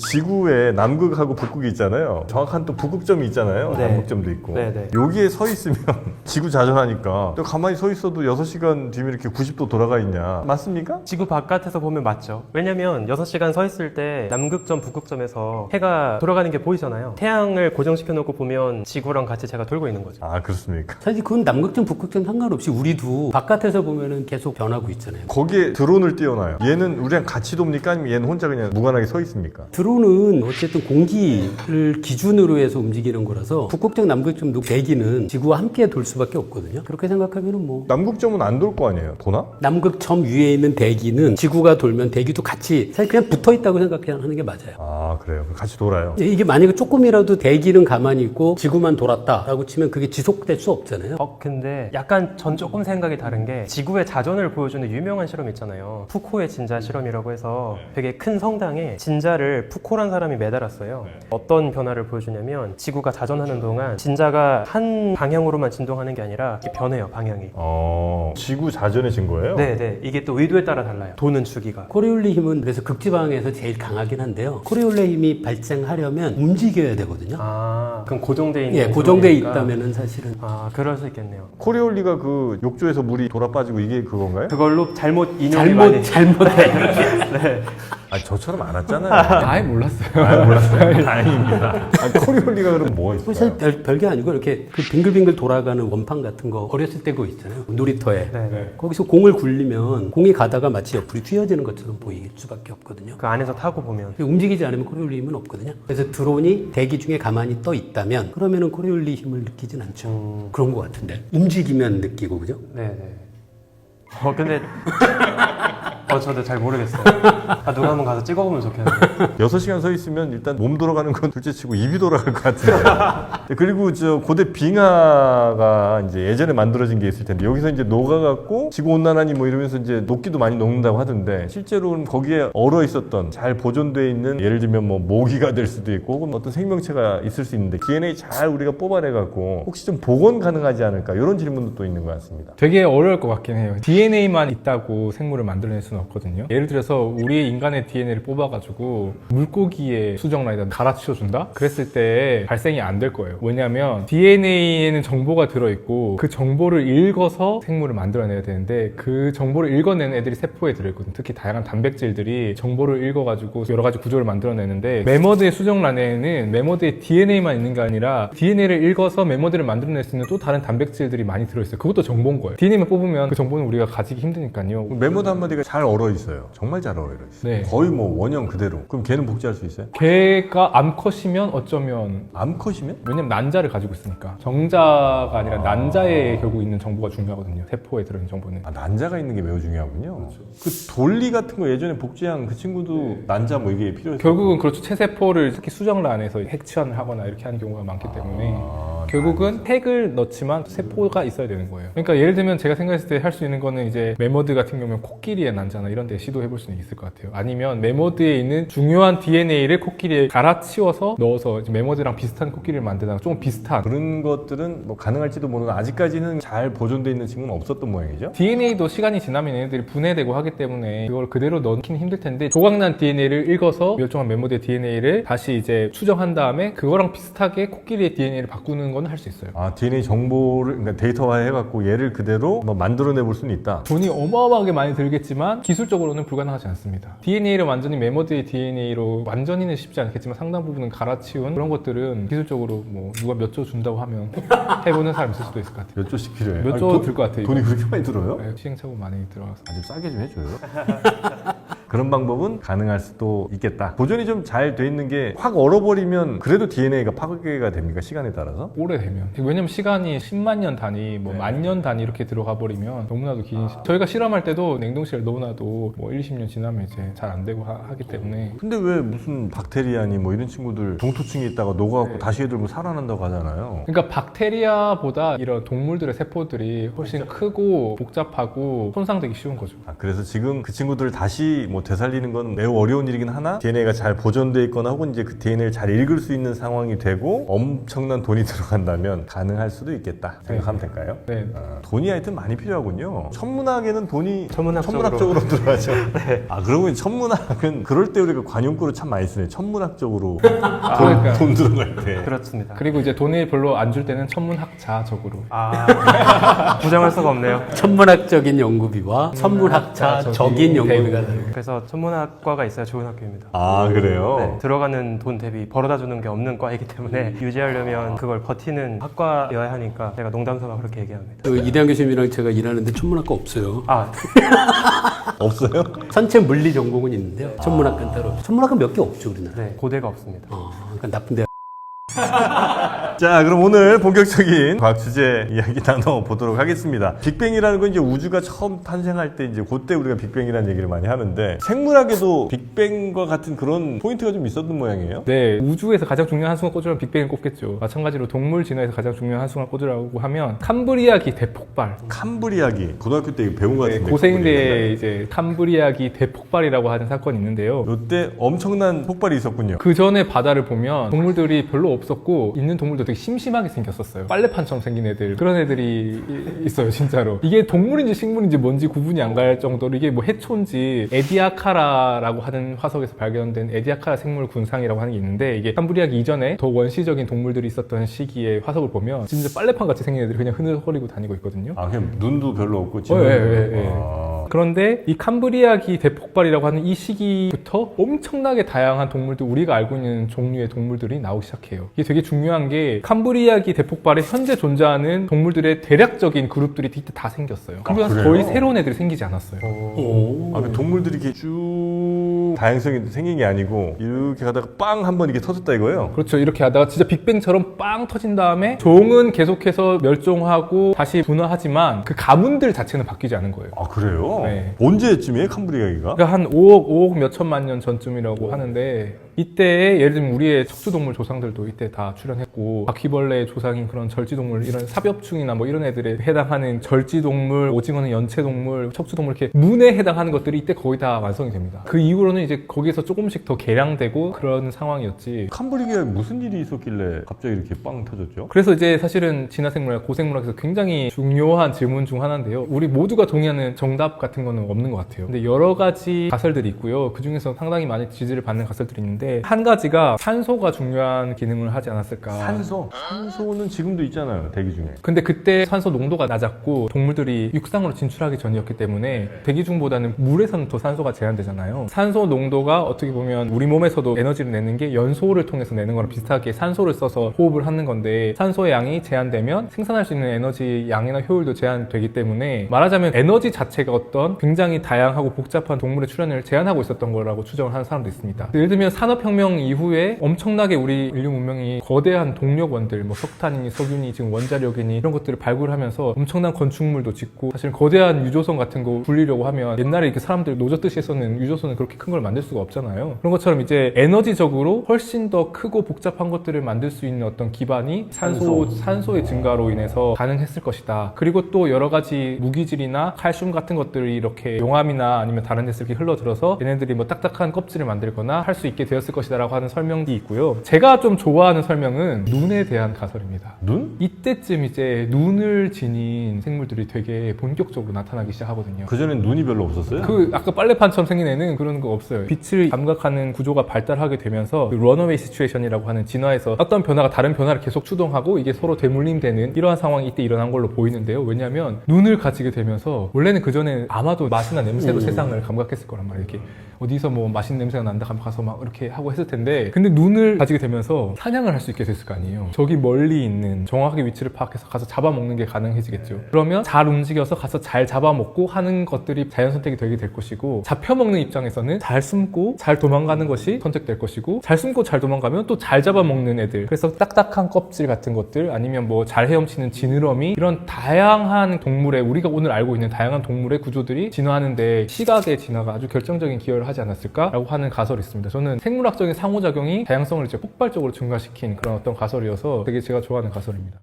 지구에 남극하고 북극이 있잖아요. 정확한 또 북극점이 있잖아요. 네. 남극점도 있고. 네네. 여기에 서 있으면 지구 자전하니까 또 가만히 서 있어도 6시간 뒤면 이렇게 90도 돌아가 있냐. 맞습니까? 지구 바깥에서 보면 맞죠. 왜냐면 6시간 서 있을 때 남극점, 북극점에서 해가 돌아가는 게 보이잖아요. 태양을 고정시켜 놓고 보면 지구랑 같이 제가 돌고 있는 거죠. 아, 그렇습니까? 사실 그건 남극점, 북극점 상관없이 우리도 바깥에서 보면은 계속 변하고 있잖아요. 거기에 드론을 띄워놔요. 얘는 우리랑 같이 돕니까? 아니면 얘는 혼자 그냥 무관하게 서 있습니까? 드론은 어쨌든 공기를 기준으로 해서 움직이는 거라서 북극점, 남극점 대기는 지구와 함께 돌 수밖에 없거든요. 그렇게 생각하면은 뭐 남극점은 안 돌 거 아니에요? 도나? 남극점 위에 있는 대기는 지구가 돌면 대기도 같이 사실 그냥 붙어 있다고 생각하는 게 맞아요. 아, 그래요. 같이 돌아요. 이게 만약에 조금이라도 대기는 가만히 있고 지구만 돌았다라고 치면 그게 지속될 수 없잖아요. 근데 약간 전 조금 생각이 다른 게 지구의 자전을 보여주는 유명한 실험 있잖아요. 푸코의 진자 실험이라고 해서 되게 큰 성당에 진자를 푸코란 사람이 매달았어요. 어떤 변화를 보여주냐면 지구가 자전하는 동안 진자가 한 방향으로만 진동하는 게 아니라 이렇게 변해요, 방향이. 지구 자전해진 거예요? 네네. 이게 또 의도에 따라 달라요. 도는 주기가. 코리올리 힘은 그래서 극지방에서 제일 강하긴 한데요. 코리올리 힘이 발생하려면 움직여야 되거든요. 그럼 고정돼 있는. 예, 고정돼 구조니까. 있다면은 사실은 그럴 수 있겠네요. 코리올리가 그 욕조에서 물이 돌아 빠지고 이게 그건가요? 그걸로 잘못 인용이 많이. 잘못해. 아니, 저처럼 안 왔잖아요. 아예 몰랐어요. 아, 몰랐어요. 다행입니다. 아니, 코리올리가 그럼 뭐가 사실 있을까요? 별게 아니고 이렇게 그 빙글빙글 돌아가는 원판 같은 거 어렸을 때 그거 있잖아요. 놀이터에. 네. 거기서 공을 굴리면 공이 가다가 마치 옆으로 휘어지는 것처럼 보일 수밖에 없거든요. 그 안에서 타고 보면. 움직이지 않으면 코리올리 힘은 없거든요. 그래서 드론이 대기 중에 가만히 떠 있다면 그러면은 코리올리 힘을 느끼진 않죠. 그런 것 같은데. 움직이면 느끼고 그죠? 네네. 근데. 저도 잘 모르겠어요. 누가 한번 가서 찍어보면 좋겠는데. 6시간 서 있으면 일단 몸 돌아가는 건 둘째 치고 입이 돌아갈 것 같은데. 그리고 저 고대 빙하가 이제 예전에 만들어진 게 있을 텐데 여기서 이제 녹아갖고 지구 온난화니 뭐 이러면서 이제 녹기도 많이 녹는다고 하던데 실제로는 거기에 얼어 있었던 잘 보존돼 있는 예를 들면 뭐 모기가 될 수도 있고 혹은 어떤 생명체가 있을 수 있는데 DNA 잘 우리가 뽑아내갖고 혹시 좀 복원 가능하지 않을까 이런 질문도 또 있는 것 같습니다. 되게 어려울 것 같긴 해요. DNA만 있다고 생물을 만들어낼 수는 없거든요. 예를 들어서 우리 인간의 DNA를 뽑아가지고 물고기의 수정란에다 갈아치워준다? 그랬을 때 발생이 안 될 거예요. 왜냐하면 DNA에는 정보가 들어있고 그 정보를 읽어서 생물을 만들어내야 되는데 그 정보를 읽어내는 애들이 세포에 들어있거든요. 특히 다양한 단백질들이 정보를 읽어가지고 여러 가지 구조를 만들어내는데 매머드의 수정란에는 매머드의 DNA만 있는 게 아니라 DNA를 읽어서 매머드를 만들어낼 수 있는 또 다른 단백질들이 많이 들어있어요. 그것도 정보인 거예요. DNA만 뽑으면 그 정보는 우리가 가지기 힘드니까요. 메모드 한마디가 잘 얼어 있어요. 정말 잘 얼어 있어요. 네. 거의 뭐 원형 그대로. 그럼 걔는 복제할 수 있어요? 걔가 암컷이면 어쩌면 암컷이면? 왜냐면 난자를 가지고 있으니까 정자가 아니라 난자에 결국 있는 정보가 중요하거든요. 세포에 들어있는 정보는. 난자가 있는 게 매우 중요하군요. 그 돌리 같은 거 예전에 복제한 그 친구도 난자 뭐 이게 필요했어요. 결국은 그렇죠. 체세포를 특히 수정란에서 핵치환을 하거나 이렇게 하는 경우가 많기 때문에 결국은 핵을 넣지만 세포가 있어야 되는 거예요. 그러니까 예를 들면 제가 생각했을 때 할 수 있는 거는 이제 메머드 같은 경우는 코끼리의 난자나 이런 데 시도해 볼 수는 있을 것 같아요. 아니면 메머드에 있는 중요한 DNA를 코끼리에 갈아치워서 넣어서 이제 메머드랑 비슷한 코끼리를 만들다가 좀 비슷한 그런 것들은 뭐 가능할지도 모르는 아직까지는 잘 보존돼 있는 친구는 없었던 모양이죠. DNA도 시간이 지나면 얘네들이 분해되고 하기 때문에 그걸 그대로 넣기는 힘들 텐데 조각난 DNA를 읽어서 멸종한 메모드의 DNA를 다시 이제 추정한 다음에 그거랑 비슷하게 코끼리의 DNA를 바꾸는 건 할 수 있어요. DNA 정보를 그러니까 데이터화 해갖고 얘를 그대로 뭐 만들어내 볼 수는 있다. 돈이 어마어마하게 많이 들겠지만 기술적으로는 불가능하지 않습니다. DNA를 완전히 메모드의 DNA로 완전히는 쉽지 않겠지만 상당 부분은 갈아치운 그런 것들은 기술적으로 뭐 누가 몇 조 준다고 하면 해보는 사람 있을 수도 있을 것 같아요. 몇 조씩 필요해요? 몇 조 들 것 같아요. 돈이 이거. 그렇게 많이 들어요? 네, 시행착오 많이 들어가서. 아주 싸게 좀 해줘요. 그런 방법은 가능할 수도 있겠다. 보존이 좀 잘 돼 있는 게 확 얼어버리면 그래도 DNA가 파괴가 됩니까? 시간에 따라서? 오래되면. 왜냐면 시간이 10만 년 단위, 뭐 만 년 단위 이렇게 들어가 버리면 너무나도 긴 저희가 실험할 때도 냉동실에 넣어놔도 뭐 1, 20년 지나면 이제 잘 안 되고 하기 때문에 근데 왜 무슨 박테리아니 뭐 이런 친구들 동토층에 있다가 녹아갖고 다시 애들 뭐 살아난다고 하잖아요. 그러니까 박테리아보다 이런 동물들의 세포들이 훨씬 크고 복잡하고 손상되기 쉬운 거죠. 그래서 지금 그 친구들을 다시 뭐 뭐 되살리는 건 매우 어려운 일이긴 하나 DNA가 잘 보존돼 있거나 혹은 이제 그 DNA를 잘 읽을 수 있는 상황이 되고 엄청난 돈이 들어간다면 가능할 수도 있겠다 생각하면 될까요? 네. 돈이 하여튼 많이 필요하군요. 천문학에는 돈이 천문학적으로. 천문학적으로 들어가죠. 그러고 보니 천문학은 그럴 때 우리가 관용구를 참 많이 쓰네. 천문학적으로 그러니까. 돈 들어갈 때. 그렇습니다. 그리고 이제 돈을 별로 안 줄 때는 천문학자적으로. 부정할 수가 없네요. 천문학적인 연구비와 천문학자적인 연구비가 다르고. 그래서 천문학과가 있어야 좋은 학교입니다. 아 그래요? 네, 들어가는 돈 대비 벌어다 주는 게 없는 과이기 때문에 유지하려면 그걸 버티는 학과여야 하니까 제가 농담삼아 그렇게 얘기합니다. 그 이대한 교수님이랑 제가 일하는데 천문학과 없어요. 없어요? 선체 물리 전공은 있는데요. 천문학과는 따로 없어요. 천문학은 몇 개 없죠, 우리나라. 네, 고대가 없습니다. 그러니까 나쁜 데. 자, 그럼 오늘 본격적인 과학 주제 이야기 나눠보도록 하겠습니다. 빅뱅이라는 건 이제 우주가 처음 탄생할 때 이제 그때 우리가 빅뱅이라는 얘기를 많이 하는데 생물학에도 빅뱅과 같은 그런 포인트가 좀 있었던 모양이에요? 네, 우주에서 가장 중요한 한순간 꽂으면 빅뱅을 꼽겠죠. 마찬가지로 동물 진화에서 가장 중요한 한순간 꽂으라고 하면 캄브리아기 대폭발. 캄브리아기 고등학교 때 배운 것 같은데 고생대에 이제 캄브리아기 대폭발이라고 하는 사건이 있는데요. 이때 엄청난 폭발이 있었군요. 그 전에 바다를 보면 동물들이 별로 없었고 있는 동물도 되게 심심하게 생겼었어요. 빨래판처럼 생긴 애들, 그런 애들이 있어요, 진짜로. 이게 동물인지 식물인지 뭔지 구분이 안 갈 정도로 이게 뭐 해초인지 에디아카라라고 하는 화석에서 발견된 에디아카라 생물 군상이라고 하는 게 있는데 이게 캄브리아기 이전에 더 원시적인 동물들이 있었던 시기에 화석을 보면 진짜 빨래판 같이 생긴 애들이 그냥 흐느거리고 다니고 있거든요. 아, 그냥 눈도 별로 없고 예. 그런데 이 캄브리아기 대폭발이라고 하는 이 시기부터 엄청나게 다양한 동물들, 우리가 알고 있는 종류의 동물들이 나오기 시작해요. 이게 되게 중요한 게 캄브리아기 대폭발에 현재 존재하는 동물들의 대략적인 그룹들이 이때 다 생겼어요. 그러면서 그래요? 거의 새로운 애들이 생기지 않았어요. 그 동물들이 이렇게 쭉 다양성이 생긴 게 아니고 이렇게 가다가 빵 한번 이렇게 터졌다 이거예요? 그렇죠. 이렇게 하다가 진짜 빅뱅처럼 빵 터진 다음에 종은 계속해서 멸종하고 다시 분화하지만 그 가문들 자체는 바뀌지 않은 거예요. 아 그래요? 네. 언제쯤이에요 캄브리아기가? 그러니까 한 5억 몇 천만 년 전쯤이라고 하는데 이때 예를 들면 우리의 척추동물 조상들도 이때 다 출현했고 바퀴벌레의 조상인 그런 절지동물 이런 삽엽충이나 뭐 이런 애들에 해당하는 절지동물, 오징어는 연체동물, 척추동물 이렇게 문에 해당하는 것들이 이때 거의 다 완성이 됩니다. 그 이후로는 이제 거기서 조금씩 더 개량되고 그런 상황이었지. 캄브리아기에 무슨 일이 있었길래 갑자기 이렇게 빵 터졌죠? 그래서 이제 사실은 진화생물학, 고생물학에서 굉장히 중요한 질문 중 하나인데요. 우리 모두가 동의하는 정답 같은 거는 없는 것 같아요. 근데 여러 가지 가설들이 있고요. 그 중에서 상당히 많이 지지를 받는 가설들이 있는데 한 가지가 산소가 중요한 기능을 하지 않았을까. 산소? 산소는 지금도 있잖아요 대기 중에. 근데 그때 산소 농도가 낮았고 동물들이 육상으로 진출하기 전이었기 때문에 대기 중보다는 물에서는 더 산소가 제한되잖아요. 산소 농도가 어떻게 보면 우리 몸에서도 에너지를 내는 게 연소를 통해서 내는 거랑 비슷하게 산소를 써서 호흡을 하는 건데 산소의 양이 제한되면 생산할 수 있는 에너지 양이나 효율도 제한되기 때문에 말하자면 에너지 자체가 어떤 굉장히 다양하고 복잡한 동물의 출현을 제한하고 있었던 거라고 추정을 하는 사람도 있습니다. 예를 들면 산업혁명 이후에 엄청나게 우리 인류 문명이 거대한 동력원들, 뭐 석탄이니 석유니 지금 원자력이니 이런 것들을 발굴하면서 엄청난 건축물도 짓고 사실 거대한 유조선 같은 거 굴리려고 하면 옛날에 이렇게 사람들 노젓듯이 했었는 유조선은 그렇게 큰 걸 만들 수가 없잖아요. 그런 것처럼 이제 에너지적으로 훨씬 더 크고 복잡한 것들을 만들 수 있는 어떤 기반이 산소의 증가로 인해서 가능했을 것이다. 그리고 또 여러 가지 무기질이나 칼슘 같은 것들이 이렇게 용암이나 아니면 다른 데서 이렇게 흘러들어서 얘네들이 뭐 딱딱한 껍질을 만들거나 할 수 있게 되었을 것이다 라고 하는 설명이 있고요. 제가 좀 좋아하는 설명은 눈에 대한 가설입니다. 눈? 이때쯤 이제 눈을 지닌 생물들이 되게 본격적으로 나타나기 시작하거든요. 그전엔 눈이 별로 없었어요? 그 아까 빨래판처럼 생긴 애는 그런 거 없어요. 빛을 감각하는 구조가 발달하게 되면서 그 런어웨이 시츄에이션이라고 하는 진화에서 어떤 변화가 다른 변화를 계속 추동하고 이게 서로 되물림되는 이러한 상황이 이때 일어난 걸로 보이는데요. 왜냐하면 눈을 가지게 되면서 원래는 그전에 아마도 맛이나 냄새로 세상을 감각했을 거란 말이에요. 이렇게 어디서 뭐 맛있는 냄새가 난다 하면 가서 막 이렇게 하고 했을 텐데 근데 눈을 가지게 되면서 사냥을 할 수 있게 됐을 거 아니에요. 저기 멀리 있는 정확하게 위치를 파악해서 가서 잡아먹는 게 가능해지겠죠. 그러면 잘 움직여서 가서 잘 잡아먹고 하는 것들이 자연 선택이 되게 될 것이고 잡혀먹는 입장에서는 잘 숨고 잘 도망가는 것이 선택될 것이고 잘 숨고 잘 도망가면 또 잘 잡아먹는 애들 그래서 딱딱한 껍질 같은 것들 아니면 뭐 잘 헤엄치는 지느러미 이런 다양한 동물의 우리가 오늘 알고 있는 다양한 동물의 구조들이 진화하는데 시각의 진화가 아주 결정적인 기여를 하지 않았을까라고 하는 가설이 있습니다. 저는 생물학적인 상호작용이 다양성을 이제 폭발적으로 증가시킨 그런 어떤 가설이어서 되게 제가 좋아하는 가설입니다.